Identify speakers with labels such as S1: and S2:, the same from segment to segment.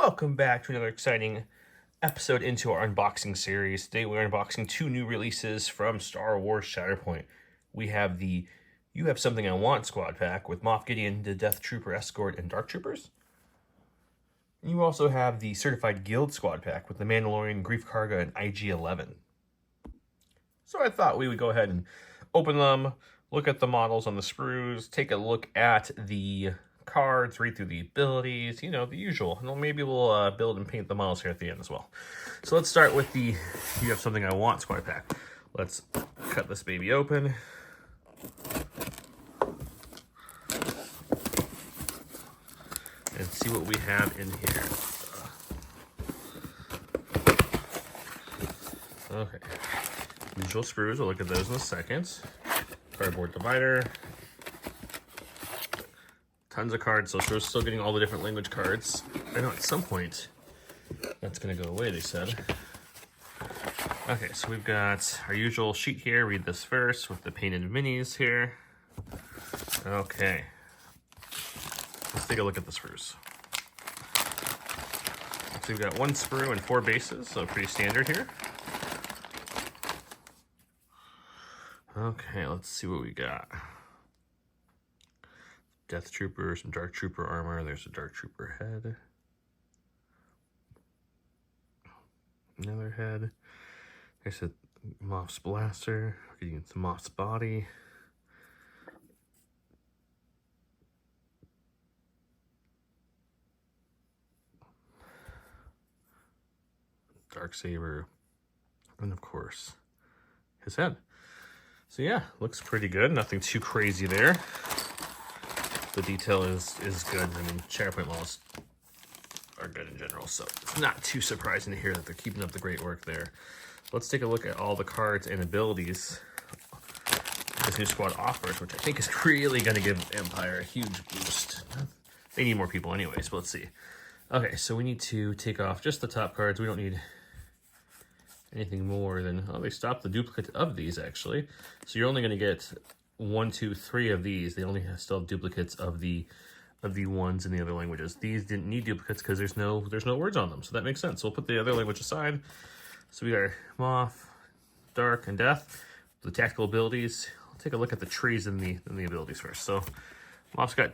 S1: Welcome back to another exciting episode into our unboxing series. Today we're unboxing two new releases from Star Wars Shatterpoint. We have the You Have Something I Want squad pack with Moff Gideon, the Death Trooper Escort, and Dark Troopers. And you also have the Certified Guild squad pack with the Mandalorian, Greef, Karga, and IG-11. So I thought we would go ahead and open them, look at the models on the sprues, take a look at the cards, read through the abilities, you know, the usual. And maybe we'll build and paint the models here at the end as well. So let's start with the You Have Something I Want squad pack. Let's cut this baby open. And see what we have in here. Okay. Visual sprues, we'll look at those in a second. Cardboard divider. Tons of cards, so we're still getting all the different language cards. I know at some point that's gonna go away, they said. Okay, so we've got our usual sheet here. Read this first with the painted minis here. Okay. Let's take a look at the sprues. So we've got one sprue and 4 bases, so pretty standard here. Okay, let's see what we got. Death Trooper, some Dark Trooper armor. There's a Dark Trooper head. Another head. There's a Moff's blaster. We're getting into Moff's body. Darksaber. And of course, his head. So yeah, looks pretty good. Nothing too crazy there. The detail is good. I mean, Shatterpoint models are good in general, so it's not too surprising to hear that they're keeping up the great work there. Let's take a look at all the cards and abilities this new squad offers, which I think is really going to give Empire a huge boost. They need more people anyways, but let's see. Okay, so we need to take off just the top cards. We don't need anything more than... Oh, they stopped the duplicate of these, actually. So you're only going to get 1, 2, 3 of these. They only still have duplicates of the ones in the other languages. These didn't need duplicates because there's no words on them, so that makes sense. So we'll put the other language aside. So we got Moff, Dark, and Death. The tactical abilities. We'll take a look at the trees and the abilities first. So Moff's got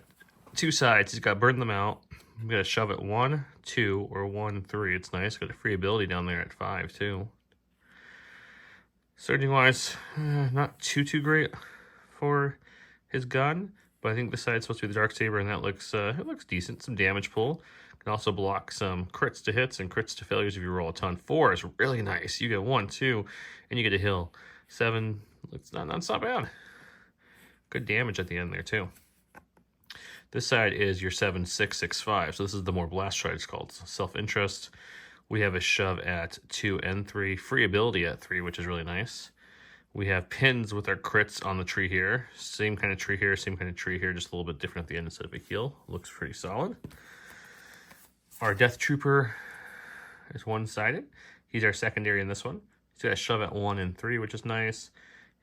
S1: 2 sides. He's got Burn Them Out. We got to shove at 1, 2, or 1, 3. It's nice. Got a free ability down there at 5 too. Surging wise, not too great for his gun, but I think the side's supposed to be the Darksaber, and that looks it looks decent. Some damage pull. Can also block some crits to hits and crits to failures if you roll a ton. 4 is really nice. You get 1, 2, and you get a heal. 7, it's not bad. Good damage at the end there too. This side is your 7, 6, 6, 5. So this is the more blast stride. It's called self-interest. We have a shove at 2 and 3. Free ability at 3, which is really nice. We have pins with our crits on the tree here. Same kind of tree here, same kind of tree here, just a little bit different at the end instead of a heal. Looks pretty solid. Our Death Trooper is one-sided. He's our secondary in this one. He's got a shove at 1 and 3, which is nice.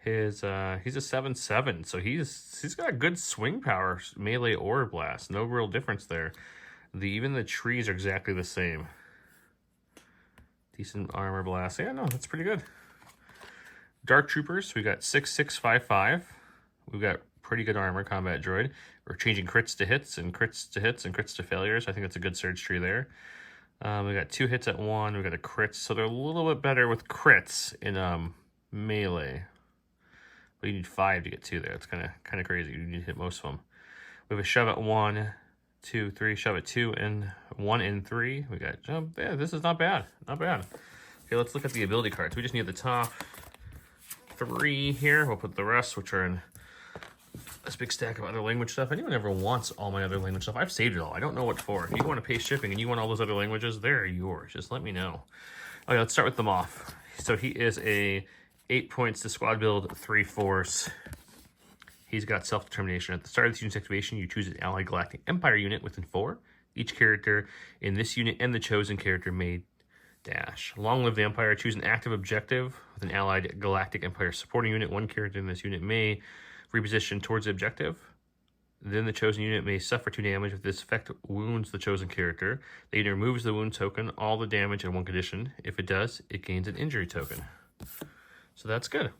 S1: He's a 7/7, so he's got good swing power, melee or blast. No real difference there. Even the trees are exactly the same. Decent armor blast. Yeah, no, that's pretty good. Dark Troopers, we got 6, 6, 5, 5. We've got pretty good armor, combat droid. We're changing crits to hits and crits to hits and crits to failures. I think that's a good surge tree there. We got 2 hits at 1. We got a crit, so they're a little bit better with crits in melee. But you need 5 to get 2 there. It's kind of crazy. You need to hit most of them. We have a shove at 1, 2, 3, shove at 2, and 1 and 3. We got jump. Yeah, this is not bad. Not bad. Okay, let's look at the ability cards. We just need the top 3 here. We'll put the rest, which are in this big stack of other language stuff. Anyone ever wants all my other language stuff, I've saved it all. I don't know what for. If you want to pay shipping and you want all those other languages, they're yours. Just let me know. Okay, let's start with the Moff. So he is a 8 points to squad build, 3 force. He's got self-determination. At the start of this unit's activation, you choose an allied galactic empire unit within 4. Each character in this unit and the chosen character may dash. Long live the Empire. Choose an active objective with an allied galactic empire supporting unit. One character in this unit may reposition towards the objective. Then the chosen unit may suffer 2 damage if this effect wounds the chosen character. The unit removes the wound token, all the damage in one condition. If it does, it gains an injury token. So that's good.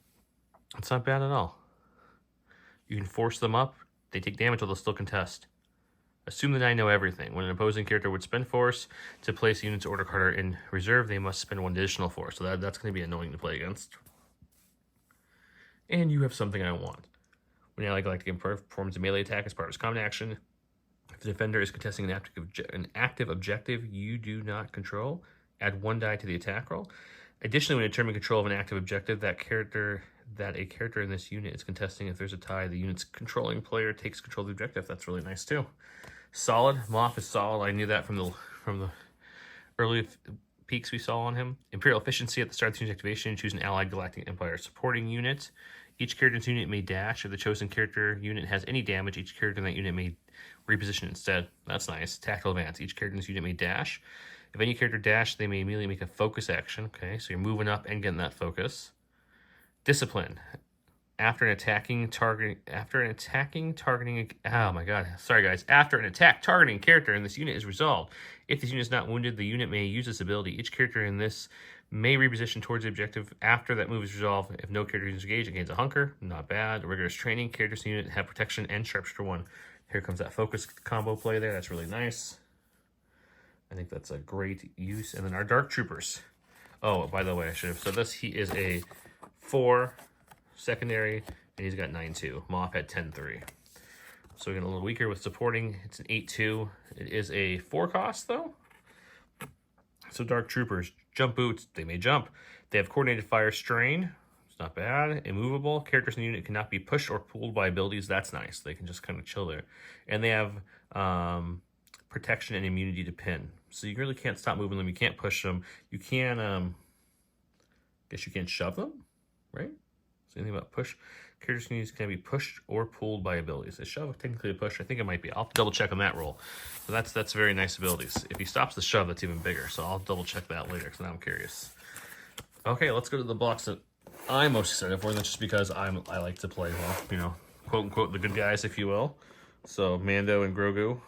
S1: It's not bad at all. You can force them up. They take damage while they'll still contest. Assume that I know everything. When an opposing character would spend force to place a unit's order card in reserve, they must spend 1 additional force. So that's going to be annoying to play against. And you have something I want. When ally Galactic performs a melee attack as part of his common action, if the defender is contesting an active objective you do not control, add 1 die to the attack roll. Additionally, when determining control of an active objective, that a character in this unit is contesting, if there's a tie, the unit's controlling player takes control of the objective. That's really nice too. Solid. Moff is solid. I knew that from the early peaks we saw on him. Imperial efficiency at the start of the unit's activation. Choose an allied Galactic Empire supporting unit. Each character's unit may dash. If the chosen character unit has any damage, each character in that unit may reposition instead. That's nice. Tactical advance. Each character's unit may dash. If any character dash, they may immediately make a focus action. Okay, so you're moving up and getting that focus. Discipline. After an attack targeting character in this unit is resolved. If this unit is not wounded, the unit may use this ability. Each character in this may reposition towards the objective after that move is resolved. If no character is engaged, it gains a hunker. Not bad. Rigorous training. Characters in the unit have protection and sharpshooter 1. Here comes that focus combo play there. That's really nice. I think that's a great use. And then our Dark Troopers. Oh, by the way, I should have said this. He is a 4 secondary, and he's got 9-2. Moff had 10-3. So we're getting a little weaker with supporting. It's an 8-2. It is a 4 cost, though. So Dark Troopers, jump boots, they may jump. They have coordinated fire strain. It's not bad. Immovable. Characters in the unit cannot be pushed or pulled by abilities. That's nice. They can just kind of chill there. And they have protection and immunity to pin. So you really can't stop moving them. You can't push them. You can, guess you can't shove them, right? So anything about push? Characters can be pushed or pulled by abilities. A shove, technically a push. I think it might be. I'll double check on that roll. So that's very nice abilities. If he stops the shove, that's even bigger. So I'll double check that later because now I'm curious. Okay, let's go to the box that I'm most excited for. And that's just because I like to play, well, you know, quote unquote the good guys, if you will. So Mando and Grogu.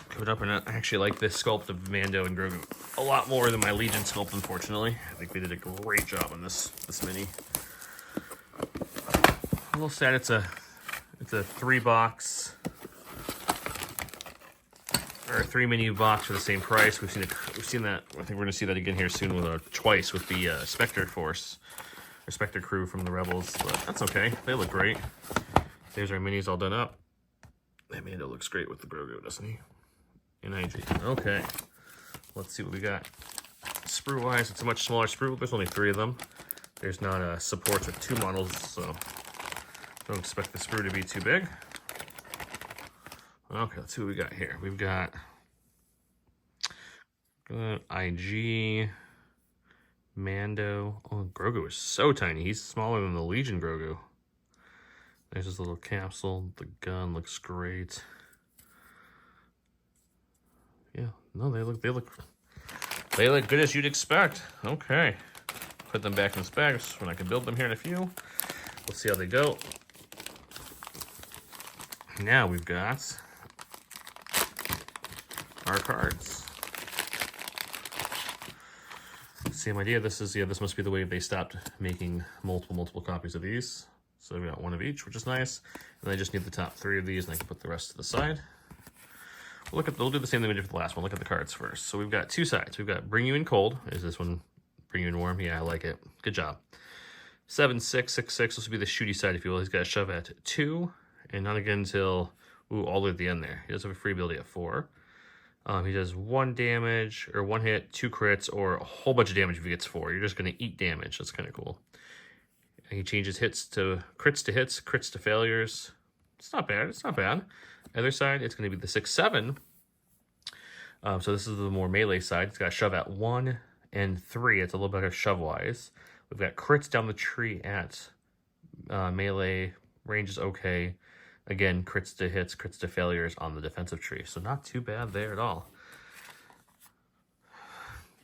S1: Coming up, and I actually like this sculpt of Mando and Grogu a lot more than my Legion sculpt, unfortunately. I think they did a great job on this mini. A little sad it's a 3-box or a 3-mini box for the same price. We've seen that. I think we're gonna see that again here soon with twice with the Spectre Force or Spectre crew from the Rebels. But that's okay. They look great. There's our minis all done up. That Mando looks great with the Grogu, doesn't he? In IG. Okay. Let's see what we got. Sprue wise, it's a much smaller sprue. There's only 3 of them. There's not supports with 2 models, so don't expect the sprue to be too big. Okay, let's see what we got here. We've got IG, Mando. Oh, Grogu is so tiny. He's smaller than the Legion Grogu. There's this little capsule. The gun looks great. Yeah, no, they look good as you'd expect. Okay. Put them back in specs when I can build them here in a few. Let's see how they go. Now we've got our cards. Same idea. This must be the way they stopped making multiple copies of these. So we got 1 of each, which is nice. And I just need the top 3 of these, and I can put the rest to the side. We'll do the same thing we did for the last one. Look at the cards first. So we've got 2 sides. We've got Bring You In Cold. Is this one Bring You In Warm? Yeah, I like it. Good job. 7-6-6-6. This will be the shooty side, if you will. He's got a shove at 2, and not again until all the way at the end there. He does have a free ability at 4. He does 1 damage or 1 hit, 2 crits, or a whole bunch of damage if he gets 4. You're just going to eat damage. That's kind of cool. And he changes crits to hits, crits to failures. It's not bad. It's not bad. Other side, it's going to be the 6-7. So this is the more melee side. It's got a shove at 1 and 3. It's a little better shove-wise. We've got crits down the tree at melee. Range is okay. Again, crits to hits, crits to failures on the defensive tree. So not too bad there at all.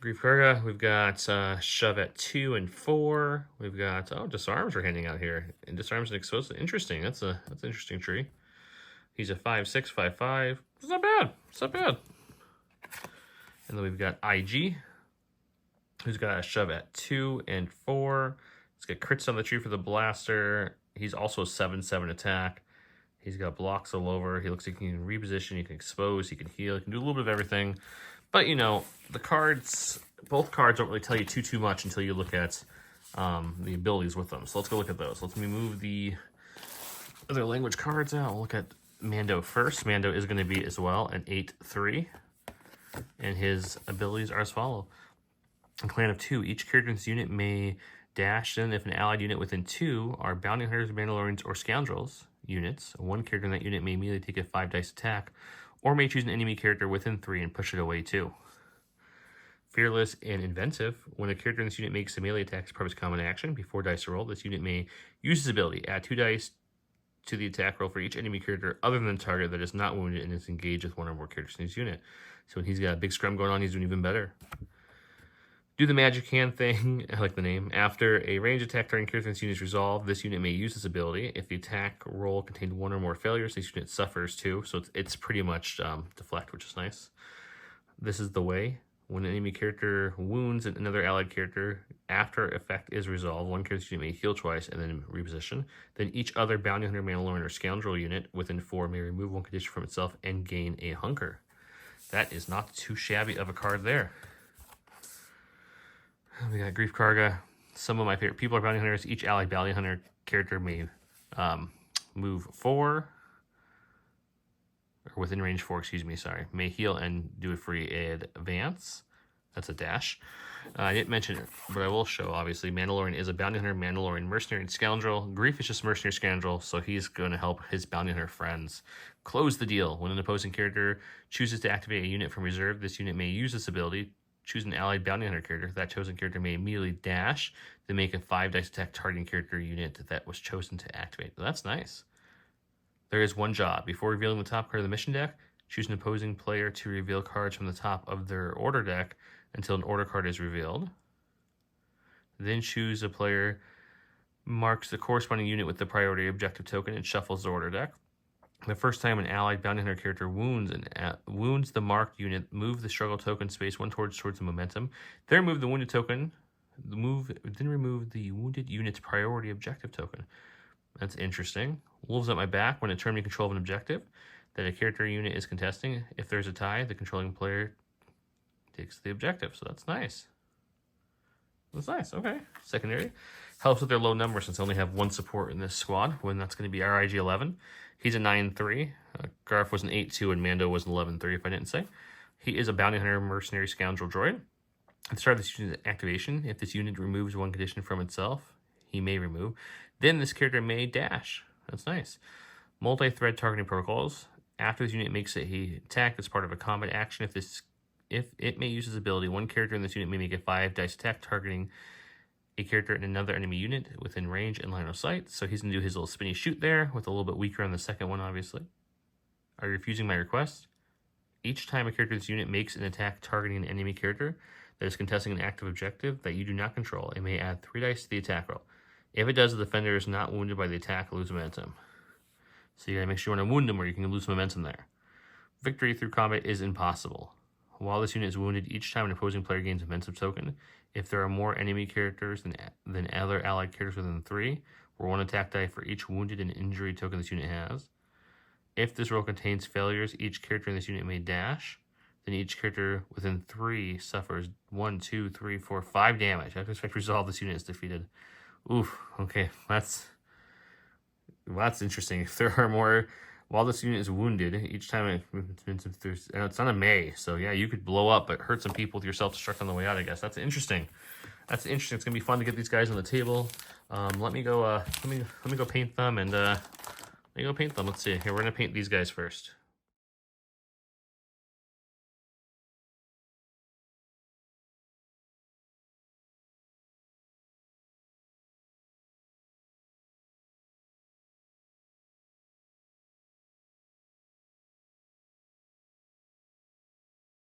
S1: Greef Karga. We've got Shove at 2 and 4. We've got Disarms we're handing out here. And Disarms and Expose. Interesting. That's an interesting tree. He's a 5/6, 5/5. It's not bad. It's not bad. And then we've got IG, who's got a Shove at 2 and 4. He's got crits on the tree for the blaster. He's also a 7/7 attack. He's got blocks all over. He looks like he can reposition, he can expose, he can heal, he can do a little bit of everything. But, you know, the cards, both cards don't really tell you too much until you look at the abilities with them. So let's go look at those. Let me move the other language cards out. We'll look at Mando first. Mando is going to be as well an 8/3. And his abilities are as follow. A clan of 2. Each character in this unit may dash in if an allied unit within 2 are bounty hunters, Mandalorians, or scoundrels units. One character in that unit may immediately take a 5-dice attack, or may choose an enemy character within 3 and push it away too. Fearless and inventive. When a character in this unit makes a melee attack as part of its common action, before dice are rolled, this unit may use this ability. Add 2 dice to the attack roll for each enemy character other than the target that is not wounded and is engaged with one or more characters in his unit. So when he's got a big scrum going on, he's doing even better. Do the magic hand thing. I like the name. After a range attack targeting character in this unit is resolved, this unit may use this ability. If the attack roll contained 1 or more failures, this unit suffers too. So it's pretty much deflect, which is nice. This is the way. When an enemy character wounds another allied character, after effect is resolved, one character's unit may heal twice and then reposition. Then each other bounty hunter, Mandalorian, or scoundrel unit within 4 may remove 1 condition from itself and gain a hunker. That is not too shabby of a card there. We got Greef Karga. Some of my favorite people are bounty hunters. Each allied bounty hunter character may move 4, or within range 4, excuse me, sorry. May heal and do a free advance. That's a dash. I didn't mention it, but I will show, obviously. Mandalorian is a bounty hunter, Mandalorian mercenary and scoundrel. Greef is just mercenary scoundrel, so he's going to help his bounty hunter friends close the deal. When an opposing character chooses to activate a unit from reserve, this unit may use this ability. Choose an allied bounty hunter character. That chosen character may immediately dash to make a 5-dice attack targeting character unit that was chosen to activate. That's nice. There is one job. Before revealing the top card of the mission deck, choose an opposing player to reveal cards from the top of their order deck until an order card is revealed. Then choose a player, marks the corresponding unit with the priority objective token, and shuffles the order deck. The first time an allied bounty hunter character wounds the marked unit, move the struggle token space 1 towards the momentum. Then remove the wounded token. Then remove the wounded unit's priority objective token. That's interesting. Wolves at my back. When determining control of an objective that a character unit is contesting, if there's a tie, the controlling player takes the objective. So that's nice. That's nice. Okay. Secondary. Helps with their low number since they only have 1 support in this squad, when that's going to be RIG-11. He's a 9/3. Garf was an 8/2, and Mando was an 11/3, if I didn't say. He is a bounty hunter, mercenary, scoundrel droid. At the start of this unit's activation, if this unit removes 1 condition from itself, he may remove. Then this character may dash. That's nice. Multi-thread targeting protocols. After this unit makes a attack as part of a combat action, if it may use this ability, 1 character in this unit may make a 5-dice attack targeting a character in another enemy unit within range and line of sight. So he's going to do his little spinny shoot there, with a little bit weaker on the second one, obviously. Are you refusing my request? Each time a character in this unit makes an attack targeting an enemy character that is contesting an active objective that you do not control, it may add 3 dice to the attack roll. If it does, the defender is not wounded by the attack or lose momentum. So you gotta make sure you want to wound him or you can lose momentum there. Victory through combat is impossible. While this unit is wounded, each time an opposing player gains a momentum token, if there are more enemy characters than other allied characters within 3, roll 1 attack die for each wounded and injury token this unit has. If this roll contains failures, each character in this unit may dash. Then each character within 3 suffers 1, 2, 3, 4, 5 damage. After effect resolve, this unit is defeated. Oof, okay, that's interesting. If there are more, while this unit is wounded, each time it's on a May, so yeah, you could blow up, but hurt some people with your self-destruct on the way out, I guess. That's interesting. That's interesting. It's gonna be fun to get these guys on the table. Let me go paint them, and let me go paint them. Let's see. Here, we're gonna paint these guys first.